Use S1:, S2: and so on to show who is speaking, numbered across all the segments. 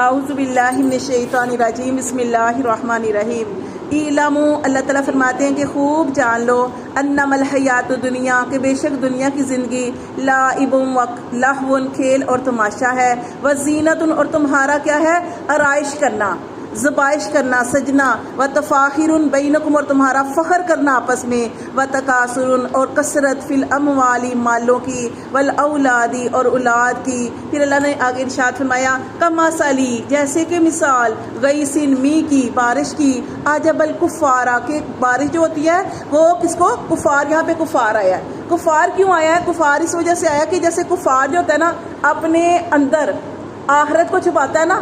S1: اعوذ باللہ من الشیطان الرجیم بسم اللہ الرحمن الرحیم اعلموا اللہ تعالیٰ فرماتے ہیں کہ خوب جان لو انما الحیات دنیا کہ بے شک دنیا کی زندگی لعب لہو کھیل اور تماشا ہے وزینت اور تمہارا کیا ہے آرائش کرنا زبائش کرنا سجنا و تفاخر بینکم اور تمہارا فخر کرنا آپس میں و تکاثر اور کثرت فی الاموال مالوں کی والاولادی اور اولاد کی. پھر اللہ نے آگے ارشاد فرمایا کمثلی جیسے کہ مثال غیث می کی بارش کی اعجب الکفار کہ بارش جو ہوتی ہے وہ کس کو کفار یہاں پہ کفار آیا ہے. کفار کیوں آیا ہے؟ کفار اس وجہ سے آیا کہ جیسے کفار جو ہوتا ہے نا اپنے اندر آخرت کو چھپاتا ہے نا،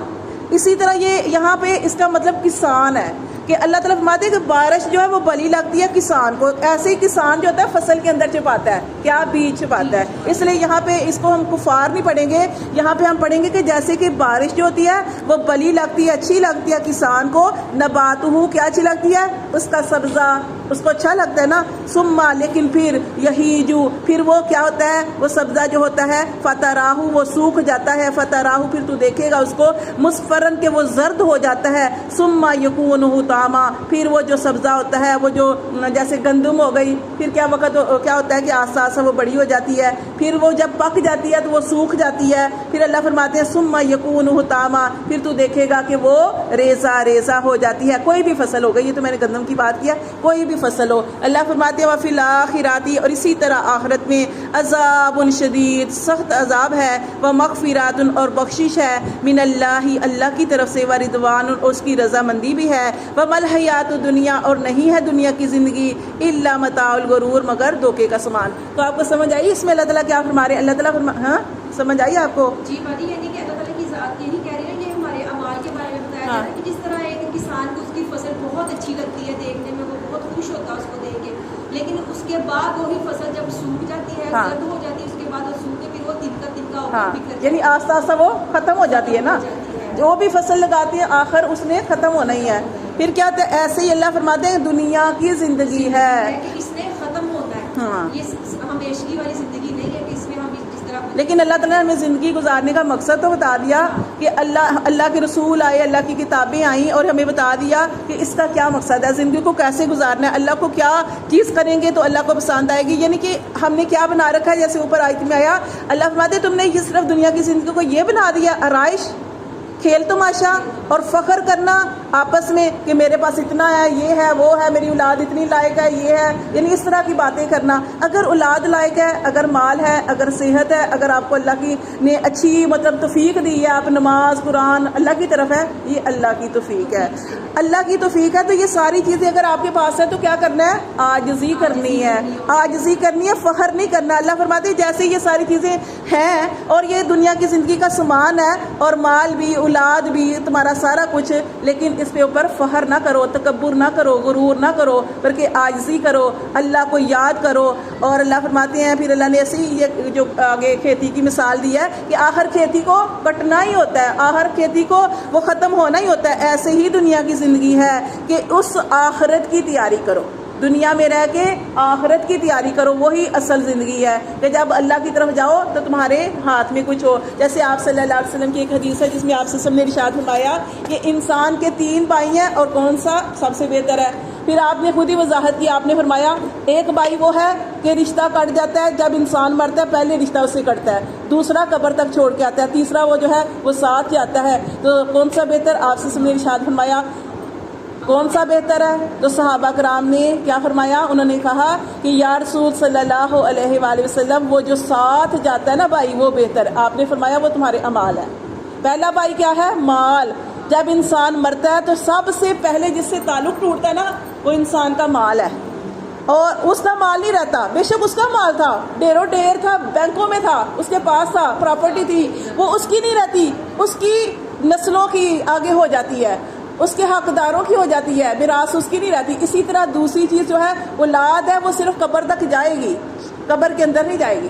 S1: اسی طرح یہ یہاں پہ اس کا مطلب کسان ہے کہ اللہ تعالیٰ فرماتے ہیں کہ بارش جو ہے وہ بلی لگتی ہے کسان کو، ایسے ہی کسان جو ہوتا ہے فصل کے اندر چھپاتا ہے کیا بیج چھپاتا ہے. اس لیے یہاں پہ اس کو ہم کفار نہیں پڑھیں گے، یہاں پہ ہم پڑھیں گے کہ جیسے کہ بارش جو ہوتی ہے وہ بلی لگتی ہے اچھی لگتی ہے کسان کو، نباتہ کیا اچھی لگتی ہے اس کا سبزہ اس کو اچھا لگتا ہے نا، ثم لیکن پھر یہیجو پھر وہ کیا ہوتا ہے وہ سبزہ جو ہوتا ہے فتراہ وہ سوکھ جاتا ہے، فتراہ پھر تو دیکھے گا اس کو مصفرن کہ وہ زرد ہو جاتا ہے، ثم یکون طعاما پھر وہ جو سبزہ ہوتا ہے وہ جو جیسے گندم ہو گئی پھر کیا وقت کیا ہوتا ہے کہ آہستہ آہستہ وہ بڑی ہو جاتی ہے، پھر وہ جب پک جاتی ہے تو وہ سوکھ جاتی ہے. پھر اللہ فرماتے ہیں ثم یکون طعاما پھر تو دیکھے گا کہ وہ ریزہ ریزہ ہو جاتی ہے. کوئی بھی فصل ہو گئی، یہ تو میں نے گندم کی بات کیا، کوئی بھی فصل ہو. اللہ فرماتے ہیں وفی الآخرات اور اسی طرح آخرت میں عذاب شدید سخت عذاب ہے، ومغفرات اور بخشش ہے، من اللہ اللہ کی طرف سے، ورضوان اور اس کی رضامندی بھی ہے، وما الحیات دنیا اور نہیں ہے دنیا کی زندگی الا متاع الغرور مگر دھوکے کا سامان. تو آپ کو سمجھ آئی اس میں اللہ تعالیٰ کیا فرما رہے ہیں؟ اللہ تعالیٰ ہاں سمجھ آئی آپ کو؟
S2: جی باجی، یعنی کہ اللہ تعالیٰ کی ذات یہی کہہ رہی ہے کہ ہمارے اعمال کے بارے میں بتایا جا رہا ہے کہ جس طرح ایک کسان کو اس کی فصل بہت اچھی لگتی ہے دیکھنے میں، وہ بہت خوش ہوتا ہے اس کو دیکھ کے، لیکن اس کے بعد وہی فصل جب سوکھ جاتی ہے زرد ہو جاتی ہے، اس کے بعد وہ سوکھ کے پھر وہ تنکا تنکا ہو
S1: یعنی آہستہ آہستہ وہ ختم ہو جاتی ہے نا، جو بھی فصل لگاتی ہے آخر اس نے ختم ہونا ہی ہے. پھر کیا ہوتا ہے ایسے ہی اللہ فرماتے ہیں دنیا کی زندگی ہے
S2: کہ اس نے ختم ہونا ہے، یہ ہمیشگی والی زندگی نہیں ہے کہ اس میں ہم جس طرح.
S1: لیکن اللہ تعالیٰ نے ہمیں زندگی گزارنے کا مقصد تو بتا دیا کہ اللہ کے رسول آئے، اللہ کی کتابیں آئیں اور ہمیں بتا دیا کہ اس کا کیا مقصد ہے، زندگی کو کیسے گزارنا ہے، اللہ کو کیا چیز کریں گے تو اللہ کو پسند آئے گی. یعنی کہ ہم نے کیا بنا رکھا ہے، جیسے اوپر آیت میں آیا اللہ فرماتے تم نے یہ صرف دنیا کی زندگی کو یہ بنا دیا آرائش کھیل تماشا اور فخر کرنا آپس میں کہ میرے پاس اتنا ہے، یہ ہے، وہ ہے، میری اولاد اتنی لائق ہے، یہ ہے، یعنی اس طرح کی باتیں کرنا. اگر اولاد لائق ہے، اگر مال ہے، اگر صحت ہے، اگر آپ کو اللہ کی نے اچھی مطلب توفیق دی ہے، آپ نماز قرآن اللہ کی طرف ہے، یہ اللہ کی توفیق ہے، اللہ کی توفیق ہے. تو یہ ساری چیزیں اگر آپ کے پاس ہے تو کیا کرنا ہے؟ عاجزی کرنی ہے، عاجزی کرنی ہے، فخر نہیں کرنا. اللہ فرماتے ہیں جیسے یہ ساری چیزیں ہیں اور یہ دنیا کی زندگی کا سامان ہے اور مال بھی اولاد بھی تمہارا سارا کچھ، لیکن اس پہ اوپر فخر نہ کرو، تکبر نہ کرو، غرور نہ کرو، بلکہ عاجزی کرو، اللہ کو یاد کرو. اور اللہ فرماتے ہیں پھر اللہ نے ایسی یہ جو آگے کھیتی کی مثال دی ہے کہ آخر کھیتی کو کٹنا ہی ہوتا ہے، آخر کھیتی کو وہ ختم ہونا ہی ہوتا ہے. ایسے ہی دنیا کی زندگی ہے کہ اس آخرت کی تیاری کرو، دنیا میں رہ کے آخرت کی تیاری کرو، وہی اصل زندگی ہے کہ جب اللہ کی طرف جاؤ تو تمہارے ہاتھ میں کچھ ہو. جیسے آپ صلی اللہ علیہ وسلم کی ایک حدیث ہے جس میں آپ نے ارشاد فرمایا کہ انسان کے 3 بھائی ہیں اور کون سا سب سے بہتر ہے. پھر آپ نے خود ہی وضاحت کی، آپ نے فرمایا ایک بھائی وہ ہے کہ رشتہ کٹ جاتا ہے جب انسان مرتا ہے، پہلے رشتہ اس سے کٹتا ہے، دوسرا قبر تک چھوڑ کے آتا ہے، تیسرا وہ جو ہے وہ ساتھ جاتا ہے. تو کون سا بہتر؟ آپ سے ارشاد فرمایا کون سا بہتر ہے؟ تو صحابہ کرام نے کیا فرمایا؟ انہوں نے کہا کہ یا رسول صلی اللہ علیہ وآلہ وسلم وہ جو ساتھ جاتا ہے نا بھائی وہ بہتر. آپ نے فرمایا وہ تمہارے اعمال ہے. پہلا بھائی کیا ہے؟ مال. جب انسان مرتا ہے تو سب سے پہلے جس سے تعلق ٹوٹتا ہے نا وہ انسان کا مال ہے، اور اس کا مال نہیں رہتا. بے شک اس کا مال تھا، ڈیروں ڈیر تھا، بینکوں میں تھا، اس کے پاس تھا، پراپرٹی تھی، وہ اس کی نہیں رہتی، اس کی نسلوں کی آگے ہو جاتی ہے، اس کے حقداروں کی ہو جاتی ہے، میراث اس کی نہیں رہتی. اسی طرح دوسری چیز جو ہے اولاد ہے وہ صرف قبر تک جائے گی، قبر کے اندر نہیں جائے گی.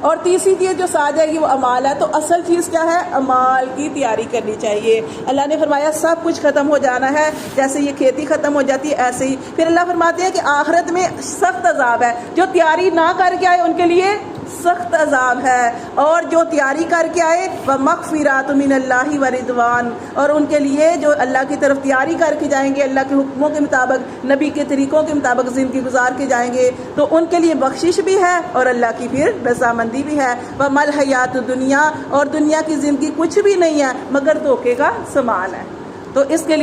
S1: اور تیسری چیز جو ساتھ جائے گی وہ اعمال ہے. تو اصل چیز کیا ہے؟ اعمال کی تیاری کرنی چاہیے. اللہ نے فرمایا سب کچھ ختم ہو جانا ہے، جیسے یہ کھیتی ختم ہو جاتی ہے ایسے ہی. پھر اللہ فرماتے ہیں کہ آخرت میں سخت عذاب ہے، جو تیاری نہ کر کے آئے ان کے لیے سخت عذاب ہے، اور جو تیاری کر کے آئے وَمَغْفِرَاتٌ مِّنَ اللَّهِ وَرِضْوَانٌ، اور ان کے لیے جو اللہ کی طرف تیاری کر کے جائیں گے، اللہ کے حکموں کے مطابق، نبی کے طریقوں کے مطابق زندگی گزار کے جائیں گے، تو ان کے لیے بخشش بھی ہے اور اللہ کی پھر رضامندی بھی ہے۔ وَمَا الْحَيَاةُ الدُّنْيَا، اور دنیا کی زندگی کچھ بھی نہیں ہے مگر دھوکے کا سامان ہے۔ تو اس کے لیے